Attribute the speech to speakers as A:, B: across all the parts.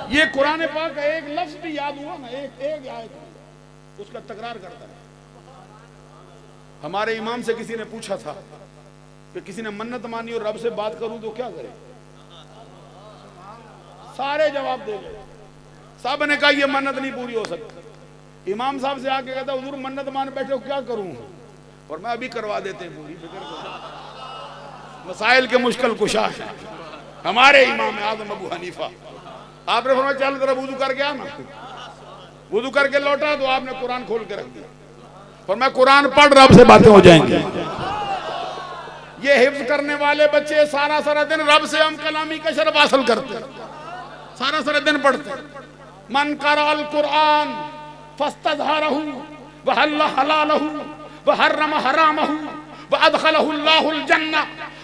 A: یہ قرآن پاک کا ایک لفظ بھی یاد ہوا نا، ایک آیت اس کا تکرار کرتا ہے. ہمارے امام سے کسی نے پوچھا تھا کہ کسی نے منت مانی اور رب سے بات کروں تو کیا کرے؟ سارے جواب دے گئے. صاحب نے کہا یہ منت نہیں پوری ہو سکتی. امام صاحب سے آ کے کہتا حضور منت مان بیٹھے ہو کیا کروں؟ اور میں ابھی کروا دیتے ہیں پوری، فکر کرو. مسائل کے مشکل کشا ہیں ہمارے امام اعظم ابو حنیفہ. آپ نے فرمایا چل ذرا وضو کر کے آ نا. وضو کر کے لوٹا تو آپ نے قرآن کھول کے رکھ دیا. فرمایا قرآن پڑھ رب سے باتیں ہو جائیں گی. یہ حفظ کرنے والے بچے سارا دن رب سے ہم کلامی کا شرف حاصل کرتے ہیں، سارا دن پڑھتے ہیں. من قرأ القرآن فاستظہرہ وحل حلالہ وحرم حرامہ وادخلہ اللہ الجنہ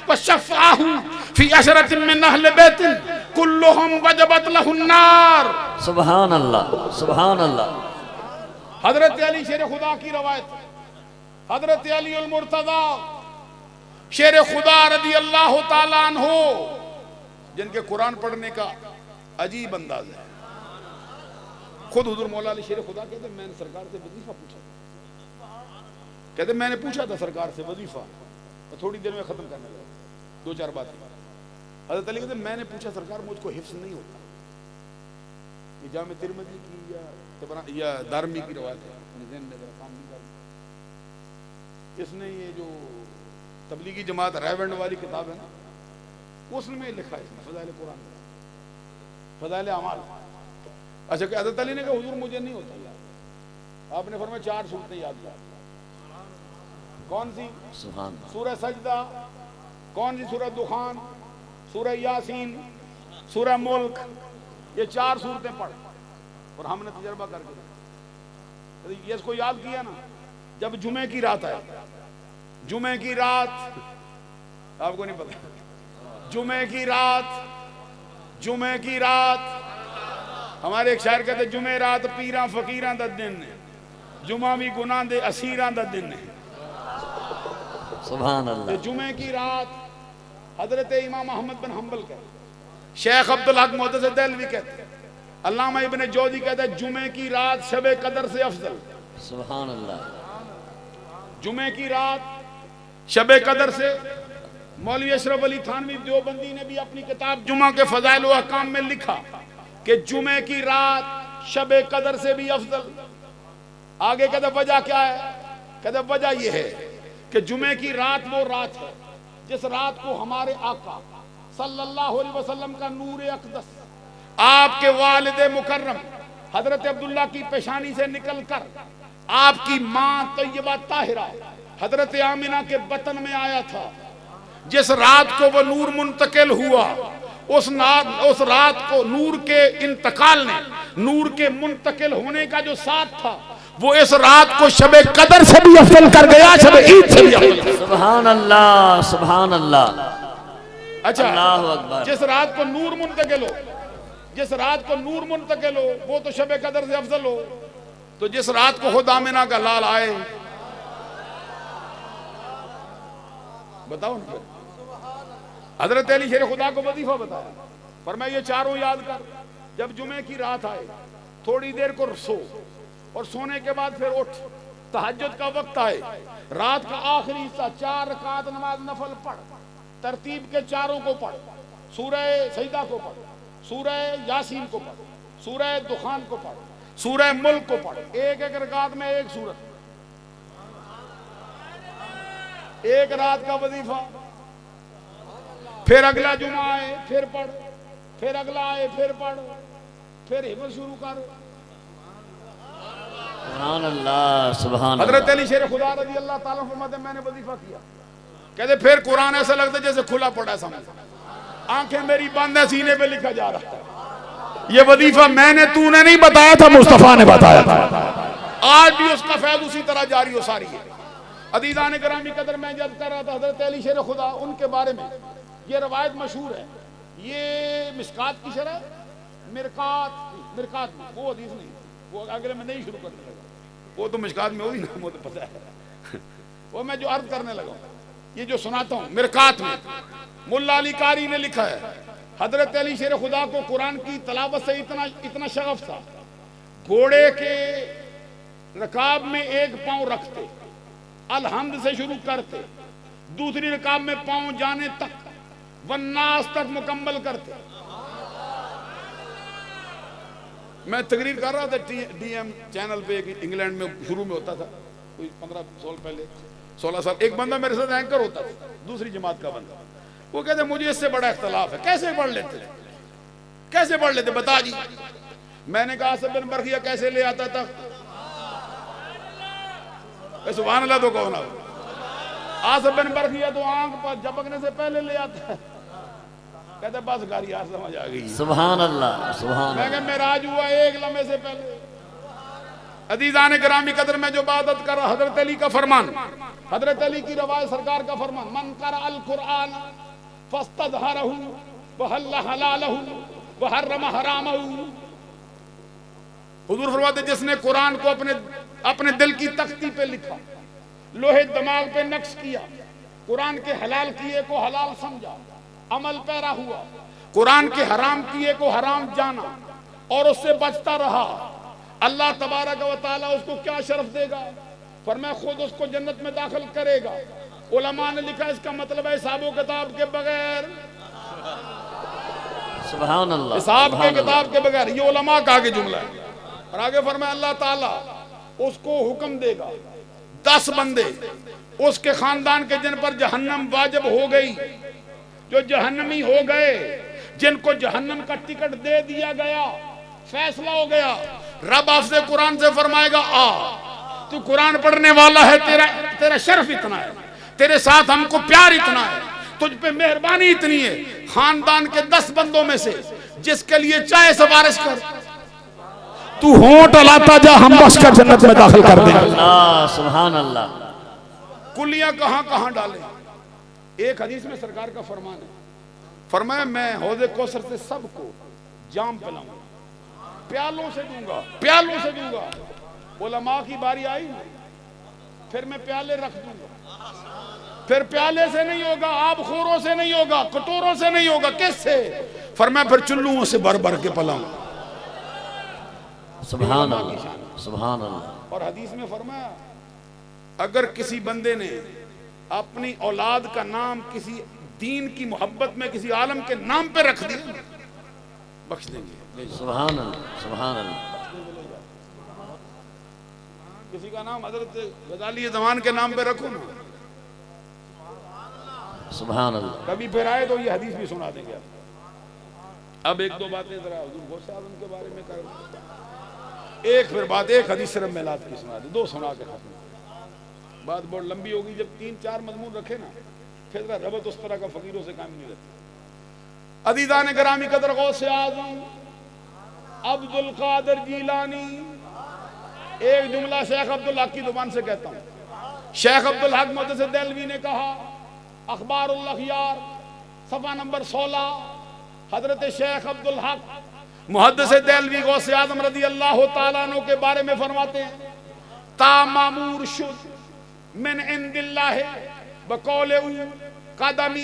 A: وشفعہ فی عشرۃ من اہل بیت کلہم وجبت لہ النار.
B: سبحان اللہ سبحان اللہ.
A: حضرت علی شیر خدا کی روایت، حضرت علی المرتضی شیر خدا رضی اللہ تعالیٰ عنہ، جن کے قرآن پڑھنے کا عجیب انداز ہے. خود حضور مولا علی شیر خدا کہتے میں نے سرکار سے وظیفہ پوچھا تھا. کہتے میں نے پوچھا تھا سرکار سے وظیفہ، اور تھوڑی دیر میں ختم کرنے لگا، 2-4 باتیں. حضرت علی کہتے میں نے پوچھا سرکار مجھ کو حفظ نہیں ہوتا. یہ جامع ترمذی کی یا دارمی کی روایت ہے، ذہن میں ذرا کام نہیں کرتا. اس نے یہ جو تبلیغی جماعت ریونڈ والی کتاب ہے نا، اس میں لکھا ہے فضائل قرآن، فضائل اعمال. اچھا کہ حضرت علی نے کہا حضور مجھے نہیں ہوتا یاد. آپ نے فرمایا 4 صورتیں یاد کر. کون سی؟ سورہ سجدہ، کون سی؟ سورہ دخان، سورہ یاسین، سورہ ملک. یہ 4 صورتیں پڑھ. اور ہم نے تجربہ کر کے یہ اس کو یاد کیا نا. جب جمعے کی رات آئے، جمعے کی رات آپ کو نہیں پتا، جمعے کی رات ہمارے ایک شاعر کہتے جمعے رات پیراں فقیراں دا دن ہے، جمعہ بھی گناہ دے اسیراں دا دن ہے.
B: سبحان اللہ.
A: جمعے کی رات حضرت امام احمد بن حنبل کہتے، شیخ عبدالحق محدث دہلوی کہتے، علامہ ابن جوزی کہتے ہیں جمعے کی رات شب قدر سے افضل.
B: سبحان اللہ.
A: جمعے کی رات شب قدر سے. مولوی اشرف علی تھانوی دیوبندی نے بھی اپنی کتاب جمعہ کے فضائل و احکام میں لکھا کہ جمعے کی رات شب قدر سے بھی افضل. آگے کہتے وجہ کیا ہے؟ کہتے وجہ یہ ہے کہ جمعے کی رات وہ رات ہے جس رات کو ہمارے آقا صلی اللہ علیہ وسلم کا نور اقدس آپ کے والد مکرم حضرت عبداللہ کی پیشانی سے نکل کر آپ کی ماں طیبہ طاہرہ حضرت آمنہ کے بطن میں آیا تھا. جس رات کو وہ نور منتقل ہوا، اس رات کو نور کے انتقال نے، نور کے منتقل ہونے کا جو ساتھ تھا، وہ اس رات کو شب قدر سے بھی افضل کر گیا، شب عید سے بھی افضل.
B: سبحان اللہ سبحان اللہ.
A: اچھا
B: اللہ اکبر.
A: جس رات کو نور منتقل ہو، جس رات کو نور منتقل ہو وہ تو شب قدر سے افضل ہو. تو جس رات کو خود آمنہ کا لال آئے، بتاؤ نا. حضرت علی شیر خدا کو وظیفہ بتایا، فرمایا یہ 4 یاد کر. جب جمعے کی رات آئے تھوڑی دیر کو سو، اور سونے کے بعد پھر اٹھ. تہجد کا وقت آئے، رات کا آخری حصہ 4 رکعت نماز نفل پڑھ. ترتیب کے 4 کو پڑھ. سورہ سجدہ کو پڑھ، سورہ یاسین کو پڑھ، سورہ دخان کو پڑھ، سورہ ملک کو پڑھ. ایک رکعت میں 1 سورت. ایک رات کا وظیفہ. پھر اگلا جمعہ آئے پھر پڑھ، پھر اگلا آئے پھر پڑھ، پھر حفظ شروع کر.
B: سبحان اللہ سبحان اللہ.
A: حضرت علی شیر خدا رضی اللہ تعالیٰ فرماتے میں نے وظیفہ کیا. کہتے پھر قرآن ایسا لگتا جیسے کھلا پڑا ہے سامنے، آنکھیں میری بند ہیں، سینے پہ لکھا جا رہا ہے. یہ وظیفہ میں نے، تو نے نہیں بتایا تھا، مصطفیٰ نے بتایا تھا. آج بھی اس کا فیض اسی طرح جاری و ساری ہے. عزیزان گرامی قدر، میں جب کر رہا تھا حضرت علی شیر خدا، ان کے بارے میں یہ روایت مشہور ہے. یہ مشکات کی شرح مرکات میں، وہ حدیث نہیں، وہ اگلے میں نہیں شروع کرنے لگا. وہ تو مشکات میں ہوئی نا، وہ تو پتہ ہے. وہ میں جو عرض کرنے لگا، یہ جو سناتا ہوں مرکات میں، ملا علی قاری نے لکھا ہے حضرت علی شیر خدا کو قرآن کی تلاوت سے اتنا شغف تھا، گھوڑے کے رکاب میں ایک پاؤں رکھتے، الحمد سے شروع کرتے، دوسری رکاب میں پاؤں جانے تک والناس تک مکمل کرتے۔ میں تقریر کر رہا تھا ڈی ایم چینل پہ، انگلینڈ میں شروع میں ہوتا تھا کوئی 15 سال پہلے، 16 سال، ایک بندہ میرے ساتھ اینکر ہوتا تھا، دوسری جماعت کا بندہ، وہ کہتے مجھے اس سے بڑا اختلاف ہے، کیسے پڑھ لیتے بتا جی۔ میں نے کہا آصف بن برقیہ کیسے لے آتا تھا؟ سبحان اللہ تو کہو نا، آصف بن برقیہ تو آنکھ پر جھپکنے سے پہلے لے آتا ہے، کہتے بس گاری یار سمجھ آ گئی،
B: سبحان اللہ سبحان
A: میں کہ معراج ہوا ایک لمحے سے پہلے۔ عزیزان گرامی قدر میں جو عبادت کر رہا، حضرت علی کا فرمان، حضرت علی کی روایت، سرکار کا فرمان، من قرأ القرآن فاستظہرہ وحل حلالہ وحرم حرامہ، حضور فرماتے جس نے قرآن کو اپنے دل کی تختی پہ لکھا، لوہے دماغ پہ نقش کیا، قرآن کے حلال کیے کو حلال سمجھا، عمل پیرا ہوا، قرآن کے حرام کیے کو حرام جانا اور اس سے بچتا رہا، اللہ تبارک و تعالیٰ اس کو کیا شرف دے گا؟ فرمایا خود اس کو جنت میں داخل کرے گا۔ علماء نے لکھا اس کا مطلب ہے حساب و کتاب کے بغیر،
B: سبحان اللہ،
A: حساب کے کتاب کے بغیر، یہ علماء کا آگے جملہ ہے۔ اور آگے فرمایا اللہ تعالیٰ اس کو حکم دے گا 10 بندے اس کے خاندان کے جن پر جہنم واجب ہو گئی، جو جہنمی ہو گئے، جن کو جہنم کا ٹکٹ دے دیا گیا، فیصلہ ہو گیا، رب حافظ قرآن سے فرمائے گا آ تو قرآن پڑھنے والا ہے، تیرا شرف اتنا ہے، تیرے ساتھ ہم کو پیار اتنا ہے، تجھ پہ مہربانی اتنی ہے، خاندان کے 10 بندوں میں سے جس کے لیے چاہے سفارش کر، تو ہونٹ لاتا جا، ہم بس کر جنت میں داخل کر دیں۔
B: سبحان اللہ،
A: کلیاں کہاں کہاں ڈالیں۔ ایک حدیث میں سرکار کا فرمان ہے، فرمایا میں حوض کوثر سے سب کو جام پلاؤں گا، پیالوں سے دوں گا۔ علماء کی باری آئی نا، پھر میں پیالے رکھ دوں گا، پھر پیالے سے نہیں ہوگا، آب خوروں سے نہیں ہوگا، کٹوروں سے نہیں ہوگا، کس سے؟ فرمایا پھر چلوں سے بھر بھر کے پلاؤں۔
B: سبحان اللہ سبحان اللہ۔
A: اور حدیث میں فرمایا اگر کسی بندے نے اپنی اولاد کا نام کسی دین کی محبت میں کسی عالم کے نام پہ رکھ دیا، بخش دیں گے۔
B: سبحان اللہ سبحان اللہ۔
A: کسی کا نام حضرت غزالی زمان کے نام پہ رکھو نا،
B: سبحان اللہ۔
A: کبھی پھر آئے تو یہ حدیث بھی سنا دیں گے۔ اب ایک دو باتیں ذرا حضور غوث اعظم کے بارے میں کر، ایک پھر بات، ایک حدیث صرف میلاد کی سنا دیں، 2 سنا کے ختم، بات بہت لمبی ہوگی، جب 3-4 مضمون رکھے نا پھر ربط اس طرح کا فقیروں سے کام نہیں رہتا۔ عزیزان گرامی قدر، غوث اعظم عبد القادر جیلانی، ایک جملہ شیخ عبدالحق کی زبان سے کہتا ہوں، شیخ عبدالحق محدث دہلوی نے کہا، اخبار الاخیار صفحہ نمبر 16، حضرت شیخ عبدالحق محدث دہلوی غوث اعظم رضی اللہ تعالیٰ عنہ کے بارے میں فرماتے ہیں، تا مامور شد من عند اللہ بقولہ قدمی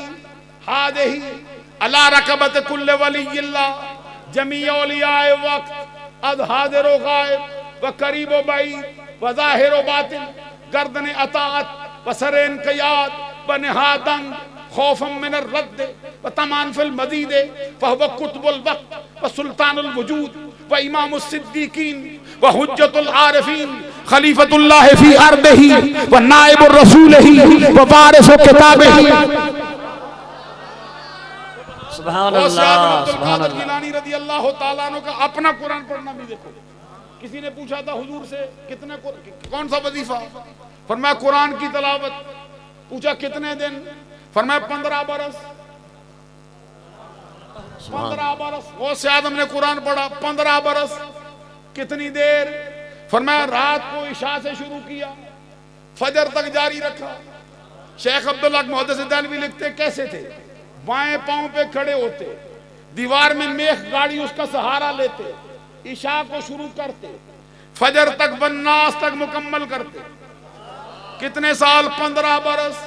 A: ہادہی علی رکبت کل ولی اللہ جمیع اولیاء وقت از حاضر و غائب و قریب و بعید و ظاہر و باطن گردن اطاعت و سر انقیاد و نہادنگ خوفا من الرد و تمان فی المزید فہو قطب الوقت و سلطان الوجود و امام الصدیقین و حجت العارفین خلیفۃ اللہ فی ارضہ و نائب الرسول و وارث کتابہ۔
B: سبحان اللہ سبحان اللہ۔
A: جیلانی رضی اللہ تعالیٰ عنہ کا اپنا قرآن پڑھنا بھی دیکھو۔ کسی نے پوچھا تھا حضور سے کتنے کون سا وظیفہ؟ فرمایا قرآن کی تلاوت۔ پوچھا کتنے دن؟ فرمایا 15 برس۔ 15 برس غوث اعظم نے قرآن پڑھا، 15 برس۔ کتنی دیر؟ فرمایا رات کو عشاء سے شروع کیا، فجر تک جاری رکھا۔ شیخ عبدالحق محدث دہلوی لکھتے کیسے تھے؟ بائیں پاؤں پہ کھڑے ہوتے، دیوار میں میخ گاڑی اس کا سہارا لیتے، عشاء کو شروع کرتے، فجر تک والناس تک مکمل کرتے۔ کتنے سال؟ 15 برس۔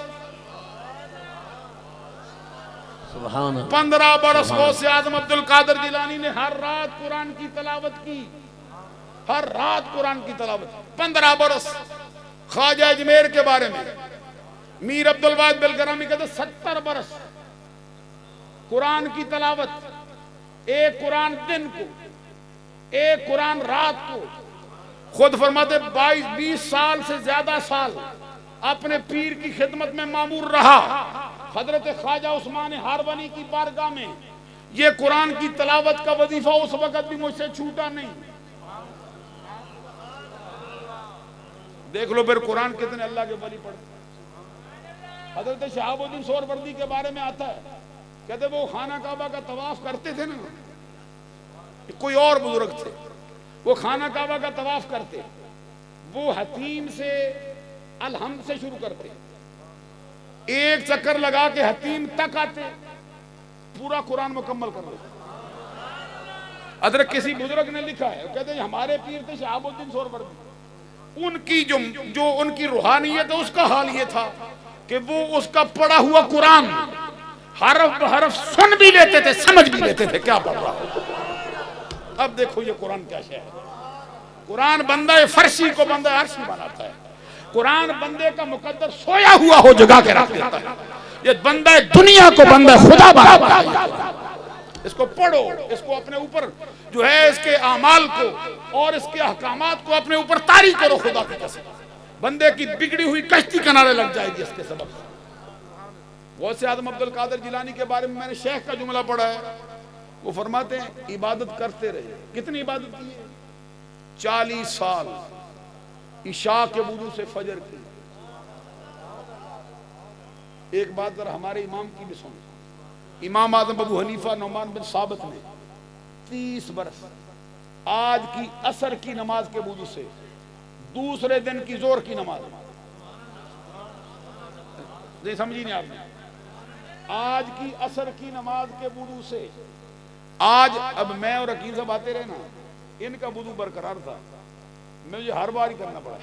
B: سبحان اللہ
A: 15 برس
B: سبحان
A: غوث اعظم عبد القادر جیلانی نے ہر رات قرآن کی تلاوت کی، ہر رات قرآن کی تلاوت 15 برس۔ خواجہ اجمیر کے بارے میں میر عبد الواحد بلگرامی کہتے 70 برس قرآن کی تلاوت، ایک قرآن دن کو، ایک قرآن رات کو۔ خود فرماتے 22 سال سے زیادہ سال اپنے پیر کی خدمت میں مامور رہا۔ حضرت خواجہ عثمان ہارونی کی بارگاہ میں یہ قرآن کی تلاوت کا وظیفہ اس وقت بھی مجھ سے چھوٹا نہیں۔ دیکھ لو پھر قرآن کتنے اللہ کے ولی پڑھتے۔ حضرت شہاب الدین سہروردی کے بارے میں آتا ہے، کہتے وہ خانہ کعبہ کا طواف کرتے تھے نا، کوئی اور بزرگ تھے، وہ خانہ کعبہ کا طواف کرتے، وہ حتیم سے الحمد سے شروع کرتے، ایک چکر لگا کے حتیم تک آتے، پورا قرآن مکمل کر دیتے۔ حضرت کسی بزرگ نے لکھا ہے، کہتے ہیں ہمارے پیر تھے شہاب الدین سہروردی، ان کی جو ان کی روحانیت ہے اس کا حال یہ تھا کہ وہ اس کا پڑھا ہوا قرآن حرف بحرف سن بھی لیتے تھے، سمجھ بھی لیتے تھے کیا پڑھ رہا ہو۔ اب دیکھو یہ قرآن کیا شے ہے۔ قرآن بندہ فرشی کو بندہ عرشی بناتا ہے، قرآن بندے کا مقدر سویا ہوا ہو جگا کے رکھ دیتا ہے، یہ بندہ دنیا کو بندہ خدا بناتا ہے۔ اس کو پڑھو، اس کو اپنے اوپر جو ہے اس کے اعمال کو اور اس کے احکامات کو اپنے اوپر طاری کرو خدا کی قسم، بندے کی بگڑی ہوئی کشتی کنارے لگ جائے گی اس کے سبب سے۔ غوث اعظم عبد القادر جیلانی کے بارے میں نے شیخ کا جملہ پڑھا ہے، وہ فرماتے ہیں عبادت کرتے رہے۔ کتنی عبادت کی ہے؟ 40 سال عشاء کے وضو سے فجر کی۔ ایک بات ذرا ہمارے امام کی بھی سنو، امام اعظم ابو حنیفہ نعمان بن ثابت نے 30 برس آج کی عصر کی نماز کے وضو سے دوسرے دن کی ظہر کی نماز، نہیں سمجھی نہیں آپ نے، آج کی عصر کی نماز کے وضو سے آج، اب میں اور حکیم صاحب آتے رہے نا، ان کا وضو برقرار تھا، مجھے ہر بار ہی کرنا پڑا،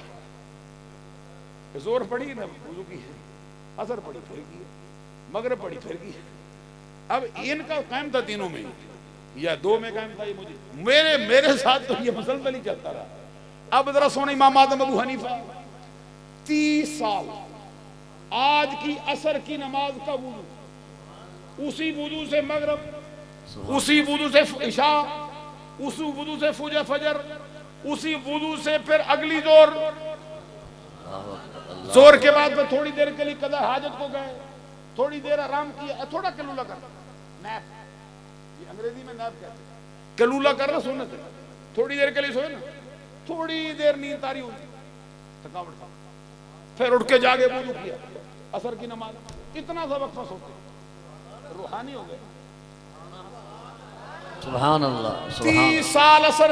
A: ظہر پڑھی نا وضو کی، عصر پڑھی پھر کی، مغرب پڑھی پھر کی، اب ان کا قائم تھا تینوں میں یا 2 میں قائم تھا، یہ مجھے میرے ساتھ تو یہ مسلسل ہی چلتا رہا۔ اب ذرا سونے امام اعظم ابو حنیفہ 30 سال آج کی عصر کی نماز کا وضو، اسی وضو سے مغرب، اسی وضو سے عشاء، اسی وضو سے فجر، اسی وضو سے پھر اگلی زور کے بعد میں تھوڑی دیر کے لیے قضاء حاجت کو گئے، تھوڑی دیر آرام کیا، تھوڑا کلولہ کر، نیپ، یہ انگریزی میں نیپ کہتے ہیں، کلولہ کرنا سنت ہے، تھوڑی دیر کے لیے سوئے نا، تھوڑی دیر نیند تاری ہوئی، تھکاوٹ تھا، پھر اٹھ کے جاگے وضو کیا، عصر کی نماز، اتنا سا وقفہ سوتے، روحانی ہو گئے۔
B: سبحان اللہ،
A: 30 سال عصر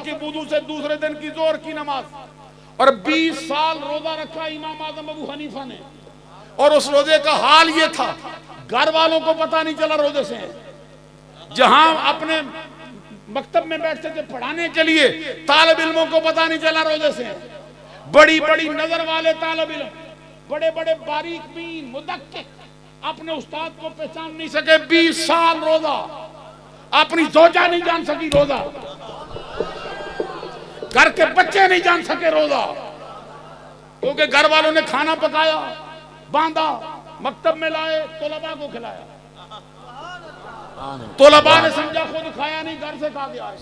A: کی وضو سے دوسرے دن کی ظہر کی نماز، اور 20 سال روزہ رکھا امام اعظم ابو حنیفہ نے، اور اس روزے کا حال یہ تھا گھر والوں کو پتہ نہیں چلا روزے سے ہیں، جہاں اپنے مکتب میں بیٹھتے تھے پڑھانے کے لیے طالب علموں کو پتہ نہیں چلا روزے سے ہیں، بڑی بڑی نظر والے طالب علم، بڑے بڑے باریک بین مدقق اپنے استاد کو پہچان نہیں سکے، 20 سال روزہ، اپنی زوجہ نہیں جان سکی روزہ، گھر کے بچے نہیں جان سکے روزہ، کیونکہ گھر والوں نے کھانا پکایا، باندھا، مکتب میں لائے، طلباء کو کھلایا، طلباء نے سمجھا خود کھایا نہیں، گھر سے کھا کے آئے،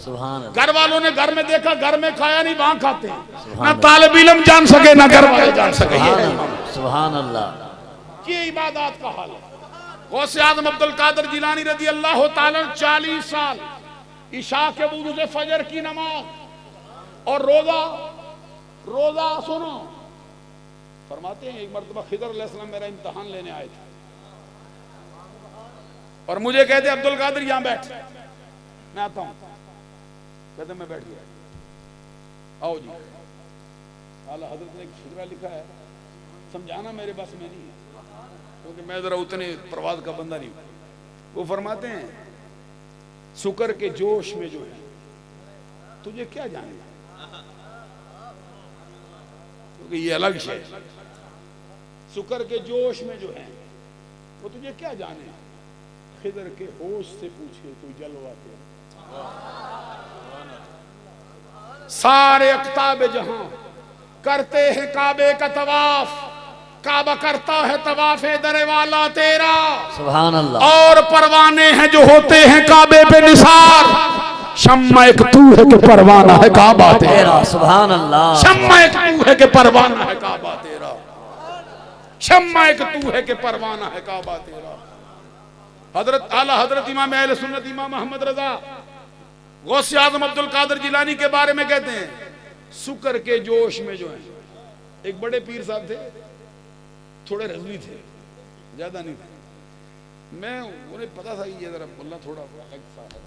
A: گھر والوں نے گھر میں دیکھا گھر میں کھایا نہیں، وہاں کھاتے ہیں، نہ طالب علم جان سکے نہ گھر والے جان سکے۔
B: سبحان اللہ،
A: یہ عبادات کا حال ہے۔ غوث اعظم عبد القادر جیلانی رضی اللہ تعالیٰ 40 سال عشاء کے وضو سے فجر کی نماز اور روزہ سنو، فرماتے ہیں ایک مرتبہ خضر علیہ السلام میرا امتحان لینے آئے تھے اور مجھے کہتے عبد القادر یہاں بیٹھ، میں آتا ہوں، کہتے میں بیٹھ گیا، آؤ جی، اعلیٰ حضرت نے ایک شجرہ لکھا ہے، سمجھانا میرے بس میں نہیں ہے کیونکہ میں ذرا اتنے پرواز کا بندہ نہیں ہوں۔ وہ فرماتے ہیں سکر کے جوش میں جو ہے تجھے کیا جانے کیونکہ یہ الگ شے، سکر کے جوش میں جو ہے وہ تجھے کیا جانے، خضر کے ہوش سے پوچھے تو جلوہ تیرا. سارے اقطاب جہاں کرتے ہیں کعبے کا طواف، کعبہ کرتا ہے طواف در والا تیرا.
B: سبحان اللہ.
A: اور پروانے ہیں جو ہوتے ہیں کعبے پہ نثار. شمع ایک تو ہے کہ پروانہ ہے کعبہ تیرا.
B: سبحان اللہ.
A: شمع ایک تو ہے کہ پروانہ ہے کعبہ تیرا. شمع ایک تو ہے کہ پروانہ ہے کعبہ تیرا. حضرت اعلیٰ حضرت امام اہل سنت امام محمد رضا غوث اعظم عبد القادر جیلانی کے بارے میں کہتے ہیں سکر کے جوش میں جو ہیں. ایک بڑے پیر صاحب تھے، تھوڑے رضوی تھے، زیادہ نہیں تھے. میں انہیں پتا تھا یہ ذرا بولنا تھوڑا الگ سا ہے،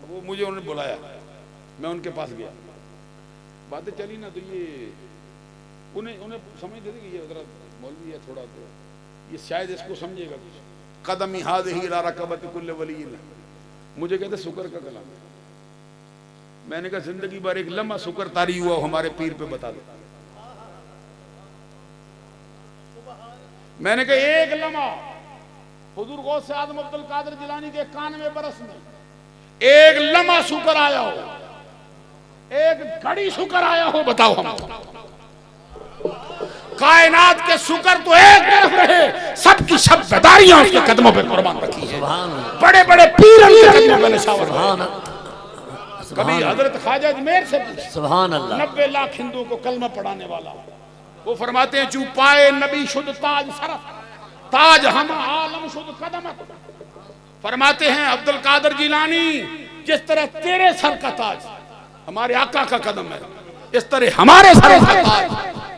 A: وہ مجھے انہوں نے بلایا، میں ان کے پاس گیا، باتیں چلی نا تو یہ انہیں سمجھتے تھے کہ یہ ذرا مولوی ہے تھوڑا، تو یہ شاید اس کو سمجھے گا کچھ. قدمی ہذہ الی رکبۃ کل ولی. مجھے کہتے سکر کا کلام. میں نے کہا زندگی بھر ایک لمحہ سکر طاری ہوا ہمارے پیر پہ بتا دو. میں نے کہا ایک لمحہ حضور غوث اعظم عبد القادر جیلانی کے 91 برس میں ایک لمحہ سکر آیا ہو، ایک گھڑی سکر آیا ہو، بتاؤ ہم. کائنات کے سکر تو ایک طرف رہے، سب کی سب بیداریاں اس کے قدموں پہ قربان رکھی ہیں. بڑے بڑے پیر ان کے قدموں پہ نشاور ہیں. کبھی حضرت خواجہ اجمیر سے پوچھ،
B: سبحان اللہ.
A: 90 لاکھ ہندوؤں کو کلمہ پڑھانے والا، وہ فرماتے ہیں چو پائے نبی شد تاج سرف، تاج ہم عالم شد قدمت. فرماتے ہیں عبد القادر جیلانی جس طرح تیرے سر کا تاج ہمارے آقا کا قدم ہے، اس طرح ہمارے سر کا تاج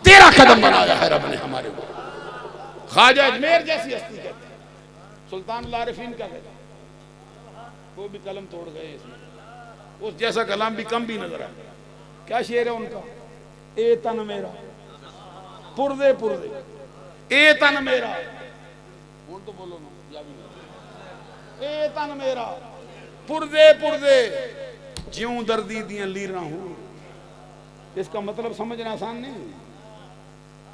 A: تیرا قدم بنایا ہے رب نے ہمارے کو. خواجہ اجمیر جیسی ہستی کہتے ہیں، سلطان العارفین کا کہتے ہیں، وہ بھی قلم توڑ گئے اس میں، اس جیسا کلام بھی کم بھی نظر آئے. کیا شعر ہے ان کا؟ اے تن میرا پردے پردے، اے تن میرا، وہ تو بولو نا، اے تن میرا پردے پردے جیوں دردی دیاں لیراں ہوں. اس کا مطلب سمجھنا آسان نہیں،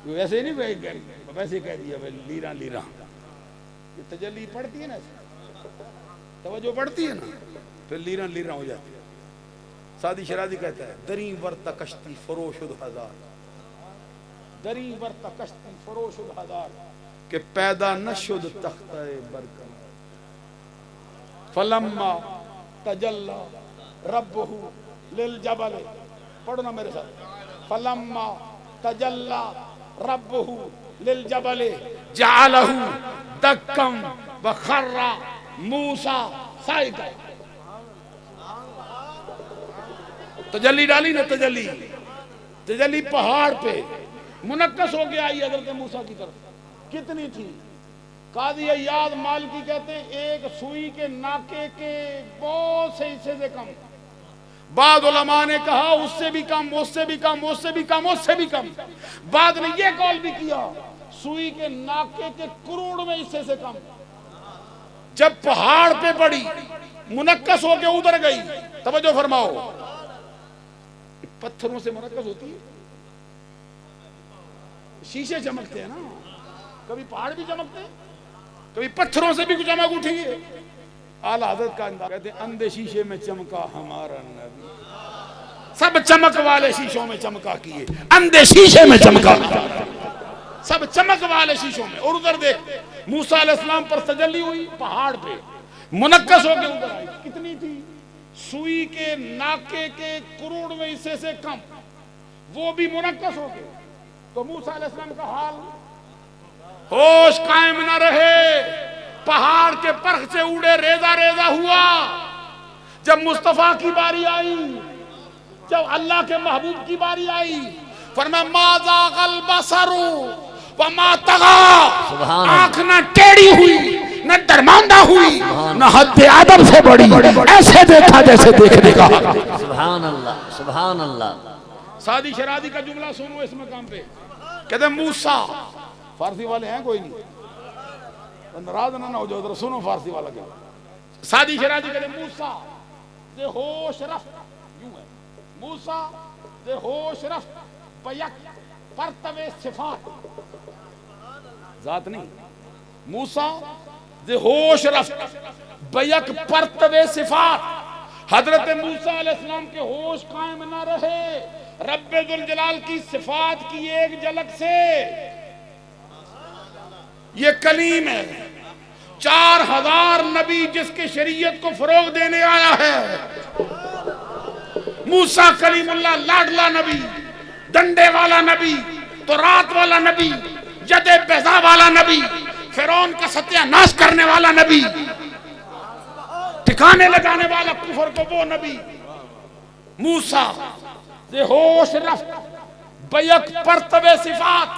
A: ویسے نہیں ویسے کہہ دیا لیراں لیراں. یہ تجلی پڑھتی ہے نا، توجہ پڑھتی ہے نا، پھر لیراں لیراں ہو جاتی ہے. سادی شرازی کہتا ہے دری ورتا کشتی فروشد ہزار، دری ورتا کشتی فروشد ہزار، کہ پیدا نشد تختہ برکم. فلما تجلی ربہ للجبل، پڑھو نا میرے ساتھ، فلما تجلی ربہ للجبل جعلہ دکم وخر موسیٰ صعقا. تجلی ڈالی نا، تجلی پہاڑ پہ منعکس ہو کے آئی حضرت موسیٰ کی طرف. کتنی تھی؟ قاضی عیاض مالکی کہتے ہیں ایک سوئی کے ناکے کے بہت سے حصے سے کم. بعض علماء نے کہا اس سے بھی کم، اس سے بھی کم، اس سے بھی کم، اس سے بھی کم. بعد نے یہ قول بھی کیا سوئی کے ناکے کے کروڑویں حصے سے کم. جب پہاڑ پہ پڑی منعکس ہو کے ادھر گئی. توجہ فرماؤ، پتھروں سے منعکس ہوتی ہے، شیشے چمکتے ہیں نا، کبھی پہاڑ بھی چمکتے ہیں، کبھی پتھروں سے بھی کچھ چمک اٹھی ہے. اعلیٰ حضرت کا انداز کہتے ہیں اندھے شیشے میں چمکا ہمارا نبی، سب چمک والے شیشوں میں چمکا کیے، اندھے شیشے میں چمکا، سب چمک والے شیشوں میں. اور ادھر دیکھ موسیٰ علیہ السلام پر تجلی ہوئی پہاڑ پہ، منعکس ہو کے ادھر آئی. کتنی تھی؟ سوئی کے ناکے کے کروڑویں حصے سے کم، وہ بھی منعکس ہو کے. تو موسیٰ علیہ السلام کا حال، ہوش قائم نہ رہے، پہاڑ کے پرخ سے اڑے، ریزہ ریزہ ہوا. جب مصطفیٰ کی باری آئی، جب اللہ کے محبوب کی باری آئی، فرمایا ما زاغ البصر وما طغى، آنکھ نہ ٹیڑھی ہوئی، نہ درماندہ ہوئی، نہ حد ادب سے بڑی، ایسے دیکھا جیسے دیکھنے کا.
B: سبحان اللہ، سبحان اللہ.
A: سادی شرازی کا جملہ سنو اس مقام پہ، کہتے ہیں موسیٰ، فارسی والے ہیں کوئی نہیں، ناراض نہ ہو جاؤ، ذرا سنو فارسی والا کیا. سادی شرازی کہتے ہیں موسیٰ دے ہوش رفت، یوں ہے موسیٰ دے ہوش رفت بیک پرتو صفات، ذات نہیں. موسیٰ ز ہوش رفت بیک پرتو صفات. حضرت موسیٰ علیہ السلام کے ہوش قائم نہ رہے رب ذوالجلال کی صفات کی ایک جھلک سے. یہ کلیم ہے 4000 نبی جس کی شریعت کو فروغ دینے آیا ہے. موسیٰ کلیم اللہ لاڈلا نبی، ڈنڈے والا نبی، تورات والا نبی، ید بیضا والا نبی، فرعون کا ستیہ ناش کرنے والا نبی، ٹھکانے لگانے والا کفر کو وہ نبی. موسیٰ ذی ہوش رفت بیک پرتو صفات.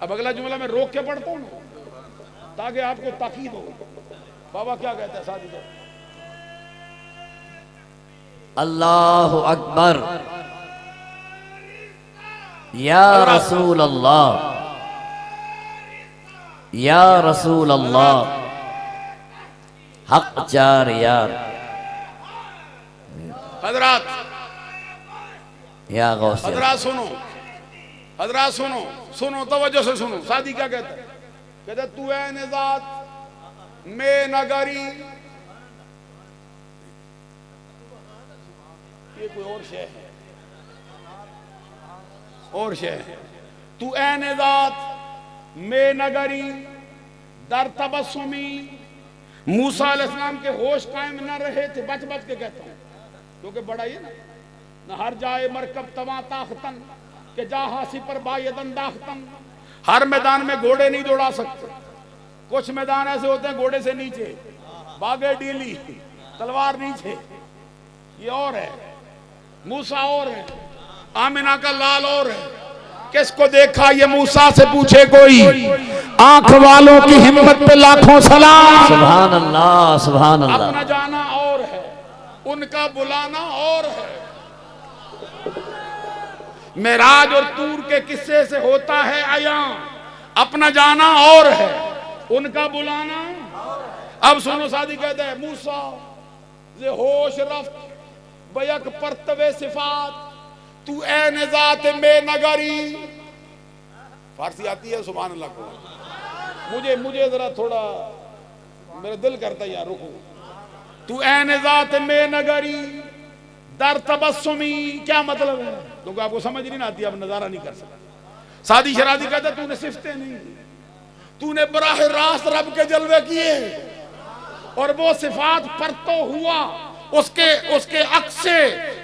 A: اب اگلا جملہ میں روک کے پڑھتا ہوں تاکہ آپ کو تاکید ہو. بابا کیا کہتا ہے ساتھی کو؟
B: اللہ اکبر. یا رسول اللہ، یا رسول اللہ، حق چار یار.
A: حضرات
B: یا غوث،
A: حضرات سنو، حضرات سنو، سنو توجہ سے سنو. سادی کیا کہتا ہے؟ کہتا ہے تو اے نذات میں نگری. یہ کوئی اور شے ہے، اور شے ہے. تو اے نذات میں نگری در تبسمی. موسیٰ علیہ السلام کے ہوش قائم نہ رہے تھے. بچ بچ کے کہتا ہوں کیونکہ بڑا یہ نہ ہر جائے مرکب تواں تاختن کہ جہاں سی پر بایدن داختن. ہر میدان میں گھوڑے نہیں دوڑا سکتے. کچھ میدان ایسے ہوتے ہیں گھوڑے سے نیچے باغے ڈیلی، تلوار نیچے. یہ اور ہے. موسیٰ اور ہے، آمنہ کا لال اور ہے. کس کو دیکھا یہ موسیٰ سے پوچھے کوئی. آنکھ والوں کی ہمت پہ لاکھوں سلام.
B: سبحان اللہ، سبحان اللہ.
A: اپنا جانا اور ہے، ان کا بلانا اور ہے. معراج اور طور کے قصے سے ہوتا ہے عیاں. اپنا جانا اور ہے، ان کا بلانا. اب سنو سادی کہتا ہے موسیٰ ذی ہوش رفت بیک پرتو صفات تو اے نذات میں نگری. فارسی آتی ہے سبحان اللہ کو؟ مجھے ذرا تھوڑا میرا دل کرتا ہے یار رکو. تو اے نذات میں نگری در تبسمی. کیا مطلب ہے؟ کیونکہ آپ کو سمجھ نہیں آتی، آپ نظارہ نہیں کر سکتے. سادی شرازی کہتا ہے تو نے صفتیں نہیں، تو نے براہ راست رب کے جلوے کیے اور وہ صفات پرتو ہوا. اس کے عکس سے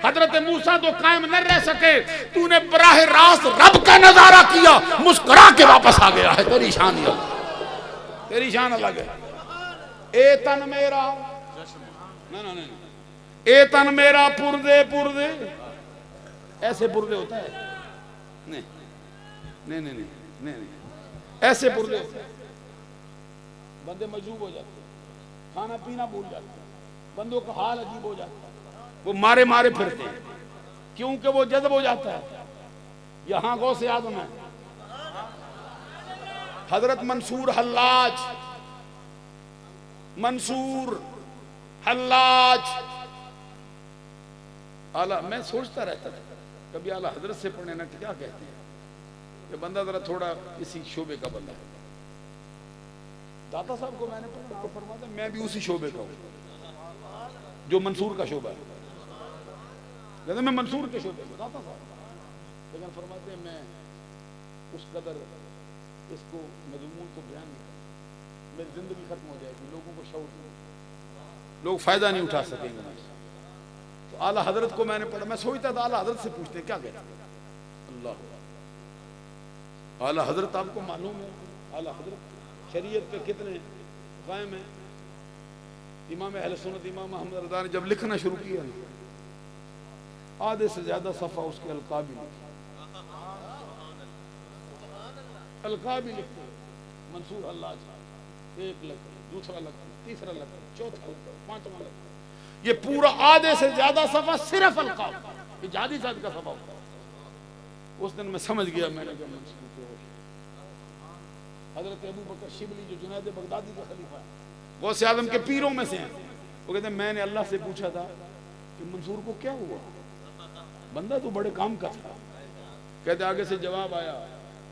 A: حضرت موسیٰ تو قائم نہ رہ سکے. تو نے براہ راست رب کا نظارہ کیا، مسکرا کے واپس آ گیا ہے. تیری شان ہی الگ، تیری شان الگ ہے. اے تن میرا، نہیں، اے تن میرا پردے پردے. ایسے پردے ہوتا ہے؟ نہیں، ایسے پردے ہوتے ہیں. بندے مجذوب ہو جاتے ہیں، کھانا پینا بھول جاتے ہیں، بندوں کا حال عجیب ہو جاتا ہے. وہ مارے پھرتے ہیں کیونکہ وہ جذب ہو جاتا ہے. یہاں غوث اعظم ہے حضرت منصور حلاج. منصور حلاج اعلیٰ. میں سوچتا رہتا تھا کبھی اعلیٰ حضرت سے پڑھنے نہ کیا کہتے ہیں کہ بندہ ذرا تھوڑا کسی شعبے کا بندہ ہے. داتا صاحب کو میں نے پڑھا اور فرماتا میں بھی اسی شعبے کا ہوں جو منصور کا شعبہ ہے. کہتے میں منصور کے شعبے کا داتا صاحب، لیکن فرماتے ہیں میں اس قدر اس کو مضمون کو بیان نہیں کرتا، میری زندگی ختم ہو جائے گی، لوگوں کو شعور نہیں، لوگ فائدہ نہیں اٹھا سکیں گے. تو اعلیٰ حضرت کو میں نے پڑھا. میں سوچتا تھا اعلیٰ حضرت سے پوچھتے ہیں کیا کہتے ہیں. اللہ اعلیٰ حضرت آپ کو معلوم ہے اعلیٰ حضرت شریعت پہ کتنے قائم ہیں. امام اہل سنت امام محمد رضا نے جب لکھنا شروع کیا آدھے سے زیادہ صفحہ اس کے القاب ہی لکھے. القاب ہی لکھتے. منصور حلاج ایک لکھ، دوسرا لکھ، تیسرا لکھ، چوتھا لکھ، پانچواں لکھ. یہ پورا آدھے سے زیادہ صفحہ صرف القاب. یہ جہادی صاحب کا صفحہ ہوتا ہے. اس دن میں سمجھ گیا میں نے کہ منصور کے ہوش. حضرت ابو بکر شبلی جو جنید بغدادی کا خلیفہ ہے، غوث اعظم کے پیروں میں سے ہیں، وہ کہتے ہیں میں نے اللہ سے پوچھا تھا کہ منصور کو کیا ہوا، بندہ تو بڑے کام کا تھا. کہتے آگے سے جواب آیا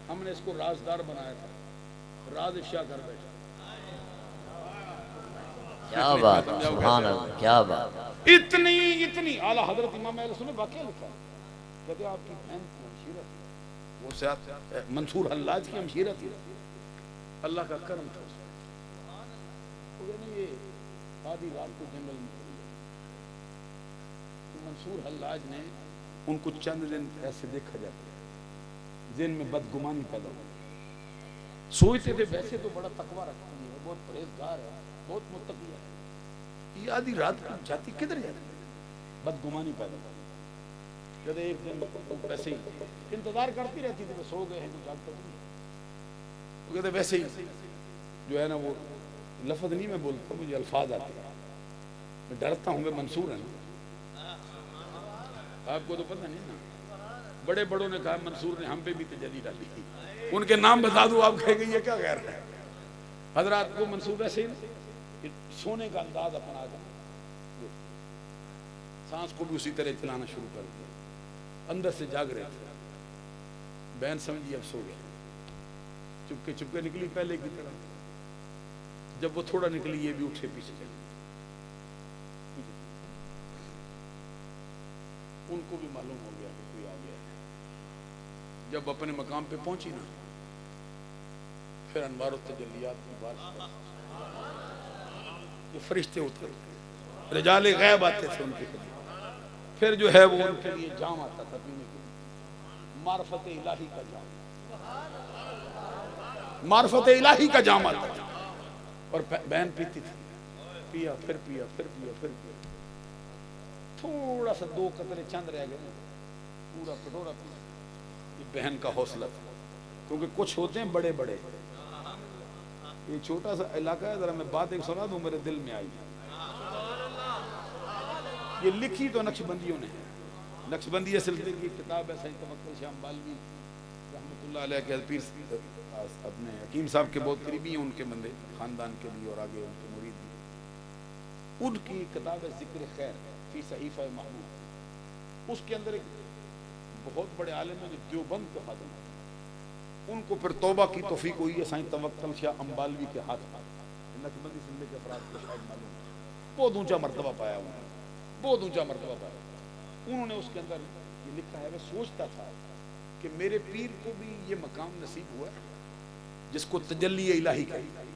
A: ہم نے اس کو رازدار بنایا تھا، راز افشا کر بیٹھا.
B: کیا بات ہے، سبحان اللہ، کیا بات ہے۔
A: اتنی اعلیٰ حضرت امام اہل سنت واقعہ لکھا ہے، کہتے آپ کی بہن کی ہمشیرہ تھی، وہ سیاد منصور حلاج کی ہمشیرہ تھی، اللہ کا کرم تھا اس میں، وہ کہتے یہ آدھی رات کو جنگل میں پڑی ہے، منصور حلاج نے ان کو چند دن ایسے دیکھا جاتا ہے، ذہن میں بدگمانی پیدا ہو، سوچتے تھے ویسے تو بڑا تقوی رکھتی ہے، بہت پرہیزگار ہے، بہت متقی ہے، یہ آدھی رات کو جاتی کدھر جاتی ہے؟ بدگمانی پیدا ہو، کہتے ایک دن ویسے ہی انتظار کرتی رہتی تھی کہ سو گئے ہیں تو جاگتا نہیں، وہ کہتے ویسے ہی جو ہے نا وہ لفظ نہیں میں بولتا، مجھے الفاظ آتے ہیں، میں ڈرتا ہوں کہ منصور ہے نا، آپ کو تو پتہ نہیں نا، بڑے بڑوں نے کہا منصور نے ہم پہ بھی تجلی ڈالی، ان کے نام بتا دوں آپ کہیں گے یہ کیا غیر ہے، حضرات کو منصور ایسے ہی سونے کا انداز اپنا کر سانس کو بھی اسی طرح چلانا شروع کر دیا، اندر سے جاگ رہے تھے، بہن سمجھی اب سو گئے، چپکے چپکے نکلی پہلے کی طرح، جب وہ تھوڑا نکلی یہ بھی اٹھے پیچھے چلے، ان کو بھی معلوم ہو گیا کہ کوئی آ گیا ہے، جب اپنے مقام پہ پہنچی نا پھر انوار و تجلیات کی بات، یہ فرشتے اترے، رجال غیب آتے تھے ان کے خدمت، پھر جو ہے وہ ان کے لیے جام آتا تھا پینے کے لیے، معرفت الہی کا جام، معرفت الہی کا جام آتا تھا، اور بہن پیتی تھی، پیا پھر پیا پھر پیا پھر پیا، تھوڑا سا 2 قطرے چند رہ گئے، پورا کٹورا پیا، یہ بہن کا حوصلہ تھا، کیونکہ کچھ ہوتے ہیں بڑے بڑے، یہ چھوٹا سا علاقہ ہے، ذرا میں بات ایک سنا دوں میرے دل میں آئی، یہ لکھی تو نقشبندیوں نے ہے، نقشبندی سلسلے کی کتاب ہے، سید توکل شاہ امبالوی رحمۃ اللہ علیہ کے پیر اپنے حکیم صاحب کے بہت قریبی ہیں، ان کے بندے خاندان کے بھی اور آگے ان کے مرید بھی، ان کی کتاب ہے ذکر خیر فی صحیفہ محمود، اس کے اندر ایک بہت بڑے عالم ہیں جو دیوبند کے خادم ہیں، ان کو پھر توبہ کی توفیق ہوئی ہے سائیں توکل شاہ امبالوی کے ہاتھ میں، نقشبندی سلسلے کے افراد کو شاید معلوم ہے، بہت اونچا مرتبہ پایا انہوں نے، بہت اونچا مرتبہ پایا، انہوں نے اس کے اندر یہ لکھا ہے، میں سوچتا تھا کہ میرے پیر کو بھی یہ مقام نصیب ہوا ہے جس کو تجلی الہی کہتے ہیں،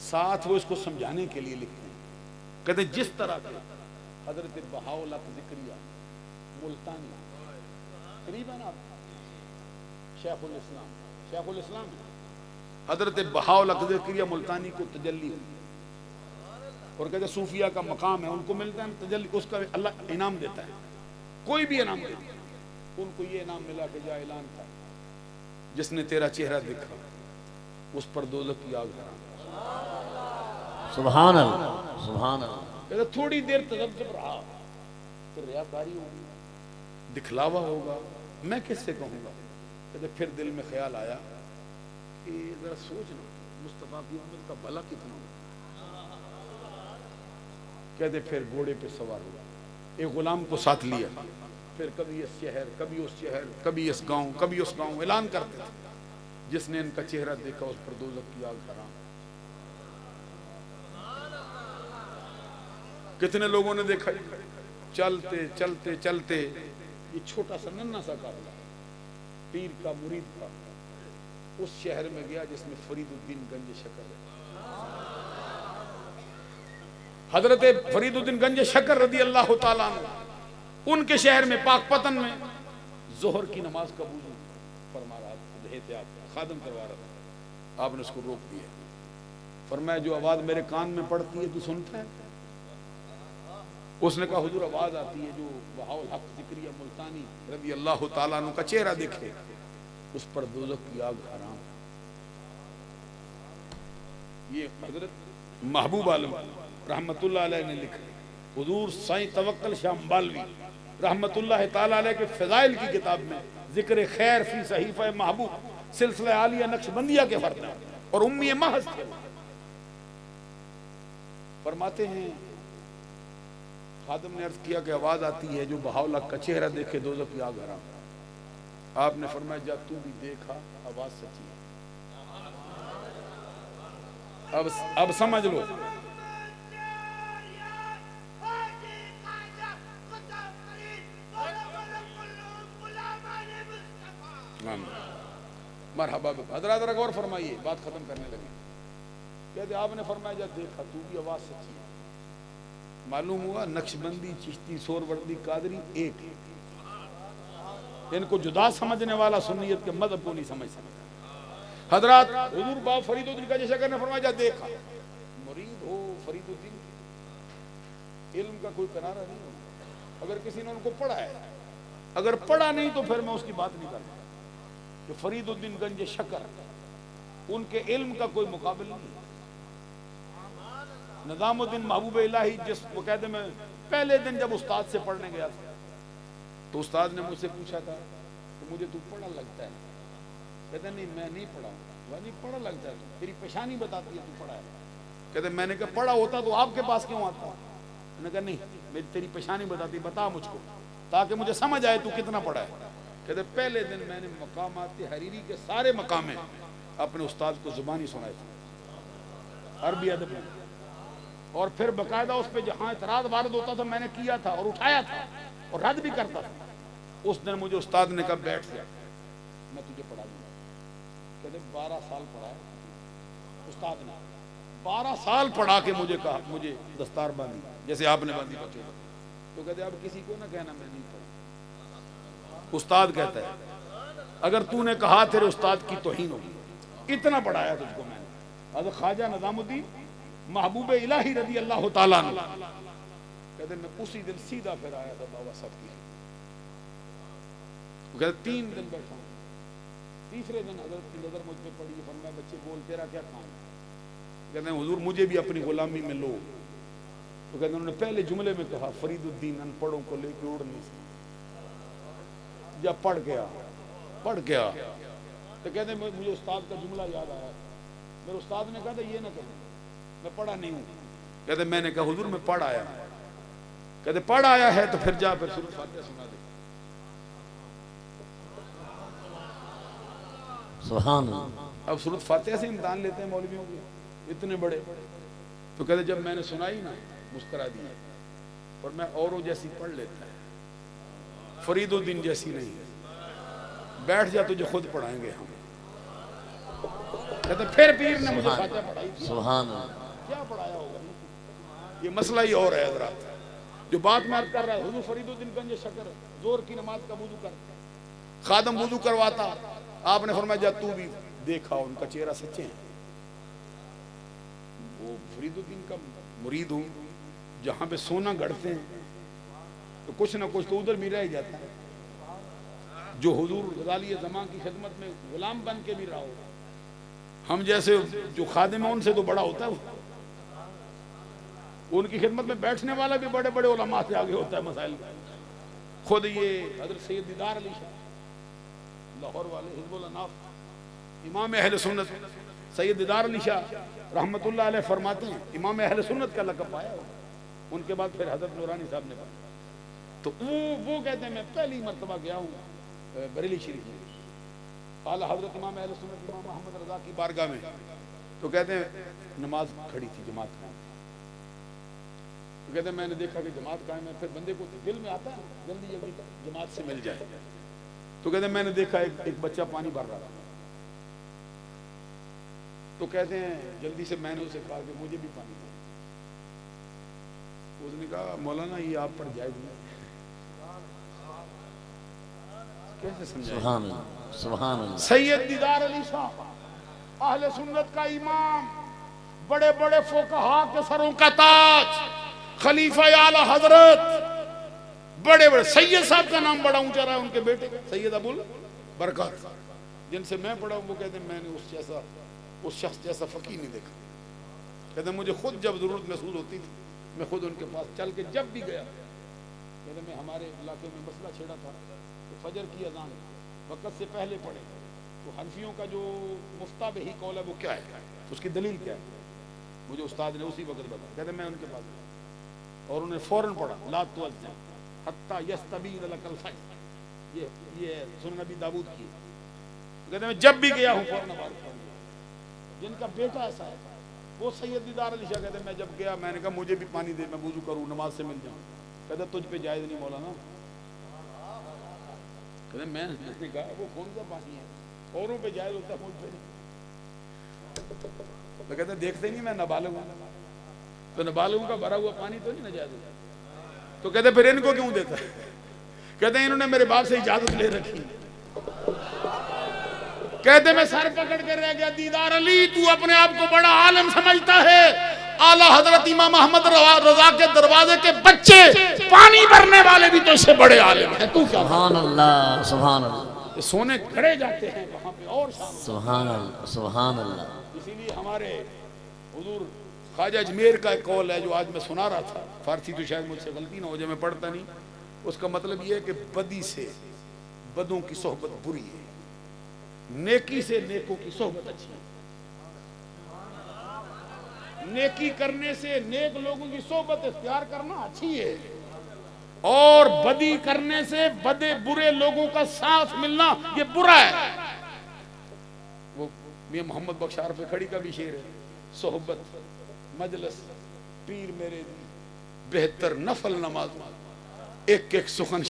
A: ساتھ وہ اس کو سمجھانے کے لیے لکھتے ہیں، کہتے ہیں جس طرح کے حضرت بہاءالحق ذکریہ ملتانی، قریب ہے نا آپ شیخ الاسلام حضرت بہاءالحق ذکریہ ملتانی کو تجلی ہوئی، اور کہتے ہیں صوفیہ کا مقام ہے، ان کو ملتا ہے تجلی، اس کا اللہ انعام دیتا ہے، کوئی بھی انعام دیتا ہے، ان کو یہ انعام ملا کہ جا اعلان تھا جس نے تیرا چہرہ دیکھا اس پر دوزخ کی آگ حرام،
B: سبحان اللہ، سبحان اللہ،
A: کہتے ہیں تھوڑی دیر تذبذب رہا، پھر ریاکاری ہوگی، دکھلاوا ہوگا، میں کس سے کہوں گا، کہتے ہیں پھر دل میں خیال آیا کہ ذرا سوچ لو مصطفیٰ کی امت کا بھلا کتنا ہوگا، کہتے پھر گھوڑے پہ سوار ہوا، ایک غلام کو ساتھ لیا، پھر کبھی اس شہر کبھی اس شہر کبھی اس گاؤں کبھی اس گاؤں، اعلان کرتے تھے جس نے ان کا چہرہ دیکھا اس پر دوزخ کی آگ حرام، کتنے لوگوں نے دیکھا، چلتے چلتے چلتے یہ چھوٹا سا ننھا سا قافلہ پیر کا مرید تھا، اس شہر میں گیا جس میں فرید الدین گنج شکر ہے، حضرت فرید الدین گنج شکر رضی اللہ تعالیٰ عنہ، ان کے شہر میں پاک پتن میں ظہر کی نماز کا وضو فرما رہا تھا، احتیاط خادم کروا رہا تھا، آپ نے اس کو روک دیا، فرمایا جو آواز میرے کان میں پڑتی ہے تو سنتا ہے، اس نے کہا حضور آواز آتی ہے جو بہاءالحق ذکریہ ملتانی رضی اللہ تعالیٰ عنہ کا چہرہ دیکھے اس پر دوزخ کی آگ حرام، یہ حضرت محبوب عالم رحمت اللہ علیہ نے لکھا، حضور سائیں توکل شاہ امبالوی رحمت اللہ تعالیٰ علیہ کے فضائل کی کتاب میں ذکر خیر فی صحیفہ محبوب سلسلہ عالیہ نقشبندیہ کے فرد ہیں اور امی محض تھے، فرماتے ہیں خادم نے عرض کیا کہ آواز آتی ہے جو بہاءالحق کا چہرہ دیکھے دوزخ کی آگ حرام، آپ نے فرمایا جا تو بھی دیکھا آواز سچی ہے، اب سمجھ لو مرحبا حضرات ذرا غور فرمائیے، بات ختم کرنے لگے. کہتے آپ نے فرمایا جب دیکھا تو بھی آواز سچی ہے. معلوم ہوا نقشبندی، چشتی، سہروردی، قادری ایک ہے. ان کو جدا سمجھنے والا سنیت کے مذہب کو نہیں سمجھ سکتا. حضرات حضور باب فرید الدین کا جیسا کرنے فرمایا جب دیکھا. مرید ہو فرید الدین، علم کا کوئی کنارہ نہیں ہوگا. اگر کسی نے ان کو پڑھا ہے، اگر پڑھا نہیں تو پھر میں اس کی بات نہیں کرتا. کہ فرید الدین گنج شکر، ان کے علم کا کوئی مقابل نہیں. نظام الدین محبوب الہی جس مقاعدے میں پہلے دن جب استاد سے پڑھنے گیا تھا تو استاد نے مجھ سے پوچھا تھا کہ مجھے تو پڑھا لگتا ہے. کہتے نہیں میں نہیں پڑھا ہوں. نہیں پڑھا لگتا ہے تو تیری پیشانی بتاتی ہے تو پڑھا ہے. کہتے میں نے کہا پڑھا ہوتا تو آپ کے پاس کیوں آتا. میں نے کہا نہیں، میری تیری پیشانی بتاتی، بتا مجھ کو تاکہ مجھے سمجھ آئے تو کتنا پڑھا ہے. کہتے پہلے دن میں نے مقامات حریری کے سارے مقامیں اپنے استاد کو زبانی سنائے تھے عربی ادب میں، اور پھر باقاعدہ اس پہ جہاں اعتراض وارد ہوتا تھا میں نے کیا تھا اور اٹھایا تھا اور رد بھی کرتا تھا. اس دن مجھے استاد نے کہا بیٹھ جا، میں تجھے پڑھا دوں گا. کہتے 12 سال پڑھا استاد نے، 12 سال پڑھا کے مجھے کہا مجھے دستار باندھی جیسے آپ نے باندھی بچوں کو. تو کہتے اب کسی کو نہ کہنا میں نہیں پڑھا. استاد کہتا ہے اگر تو نے کہا تیرے استاد کی توہین ہوگی. اتنا پڑھایا تجھ کو میں نے. حضرت خواجہ نظام الدین محبوب الہی رضی اللہ تعالیٰ عنہ کہتے میں اسی دن سیدھا پھر آیا تھا بابا صاحب کی. کہتے 3 دن بیٹھا ہوں. تیسرے دن حضرت کی نظر مجھ پہ پڑی. فرمایا بچے بول تیرا کیا کام ہے. کہتے ہیں حضور مجھے بھی اپنی غلامی میں لو. تو کہتے ہیں انہوں نے پہلے جملے میں کہا فرید الدین ان پڑھوں کو لے کے اڑ نہیں سکتا. جب پڑھ گیا تو کہتے ہیں مجھے استاد کا جملہ یاد آیا. میرے استاد نے کہا تھا یہ نہ کہنا میں پڑھا نہیں ہوں. کہتے میں نے کہا حضور میں پڑھ آیا. کہتے پڑھ آیا ہے تو پھر جا پھر سورۃ فاتحہ سنا دے.
B: سبحان اللہ.
A: اب سورۃ فاتحہ سے امتحان لیتے ہیں مولویوں کے اتنے بڑے. تو کہتے جب میں نے سنائی نا مسکرا دیا اور میں اوروں جیسی پڑھ لیتا ہے، فرید الدین جیسی نہیں. بیٹھ جا تجھے خود پڑھائیں گے ہم. کہتے پھر پیر نے مجھے فاتحہ پڑھائی تھی.
B: سبحان اللہ.
A: کیا پڑھایا ہوگا. یہ مسئلہ ہی اور ہے حضرات جو بات میں عرض کر رہا ہے. حضور فرید الدین گنج شکر زور کی نماز کا وضو کر خادم وضو کرواتا. آپ نے فرمایا جا تو بھی دیکھا ان کا چہرہ سچے ہیں. وہ فرید الدین کا مرید ہوں. جہاں پہ سونا گڑھتے ہیں تو کچھ نہ کچھ تو ادھر بھی رہ جاتا ہے. جو حضور غزالی زمان کی خدمت میں غلام بن کے بھی رہا ہو. ہم جیسے جو خادم ہیں ان سے تو بڑا ہوتا ہے. ان کی خدمت میں بیٹھنے والا بھی بڑے بڑے علماء سے آگے ہوتا ہے مسائل. خود یہ حضرت سید دیدار علی شاہ لاہور والے حزب الاناف امام اہل سنت سید دیدار علی شاہ رحمت اللہ علیہ فرماتے ہیں امام اہل سنت کا لقب پایا ہو. ان کے بعد پھر حضرت نورانی صاحب نے پایا. تو وہ کہتے ہیں میں پہلی مرتبہ گیا ہوں بریلی شریف میں. اعلیٰ حضرت امام اہل سنت امام محمد رضا کی بارگاہ میں. تو کہتے ہیں نماز کھڑی تھی جماعت قائم. تو کہتے ہیں میں نے دیکھا کہ جماعت قائم ہے. پھر بندے کو دل میں آتا ہے جلدی جلدی جماعت سے مل جائے. تو کہتے ہیں میں نے دیکھا ایک بچہ پانی بھر رہا تھا. تو کہتے ہیں جلدی سے میں نے اسے کہا کہ مجھے بھی پانی دے. اس نے کہا مولانا یہ آپ پر جائز نہیں. کیسے سمجھائیں.
B: سبحان اللہ. سبحان اللہ.
A: سید دیدار علی شاہ اہل سنت کا امام، بڑے بڑے فقہا کے سروں کا تاج، خلیفہ اعلی حضرت، بڑے بڑے. سید صاحب کا نام بڑا اونچا رہا ہے. ان کے بیٹے سید ابو البرکات جن سے میں پڑھا ہوں وہ کہتے ہیں میں نے اس شخص جیسا فقیہ نہیں دیکھا. کہتے ہیں مجھے خود جب ضرورت محسوس ہوتی تھی میں خود ان کے پاس چل کے جب بھی گیا. کہتے ہیں میں ہمارے علاقے میں مسئلہ چھیڑا تھا تو فجر کی اذان وقت سے پہلے پڑھے تو حنفیوں کا جو مفتابہی قول ہے وہ کیا ہے، اس کی دلیل کیا ہے. مجھے استاد نے اسی وقت بتایا. کہتے ہیں میں ان کے پاس گیا اور انہوں نے فوراً پڑھا لا توجہ حتی یستبین لک الفجر. یہ سنن نبی داؤد کی. کہتے ہیں میں جب بھی گیا ہوں فوراً نماز پڑھ. جن کا بیٹا ایسا ہے وہ سید دیدار علی شاہ. کہتے ہیں میں جب گیا میں نے کہا مجھے بھی پانی دے میں وضو کروں نماز سے مل جاؤں. کہتے ہیں تجھ پہ جائز نہیں مولانا. کہتے میں نے کہا وہ کون سا پانی ہے، اوروں پہ جائز ہوتا ہے مجھ پہ نہیں۔ تو کہتے دیکھتے نہیں میں نابالغ ہوں، تو نابالغوں کا بھرا ہوا پانی تو نہیں ناجائز ہوتا۔ تو کہتے پھر ان کو کیوں دیتا ہے؟ کہتے ہیں انہوں نے میرے باپ سے اجازت لے رکھی۔ کہتے میں سر پکڑ کے رہ گیا، دیدار علی تو اپنے آپ کو بڑا عالم سمجھتا ہے، اعلیٰ حضرت امام احمد رضا کے دروازے کے بچے پانی بھرنے والے بھی تو اس سے بڑے عالم ہیں، تو کیا؟
B: سبحان اللہ سبحان اللہ
A: سونے کھڑے جاتے ہیں وہاں پہ اور شان۔
B: سبحان اللہ سبحان اللہ۔
A: اسی لیے ہمارے حضور خواجہ اجمیر کا ایک قول ہے جو آج میں سنا رہا تھا، فارسی تو شاید مجھ سے غلطی نہ ہو جائے، میں پڑھتا نہیں، اس کا مطلب یہ ہے کہ بدی سے بدوں کی صحبت بری ہے، نیکی سے نیکوں کی صحبت اچھی ہے۔ نیکی کرنے سے نیک لوگوں کی صحبت اختیار کرنا اچھی ہے، اور بدی کرنے سے بدے برے لوگوں کا ساتھ ملنا یہ برا ہے۔ وہ میاں محمد بخش عارف کھڑی کا بھی شعر ہے، صحبت مجلس پیر میرے بہتر نفل نماز، ایک ایک سخن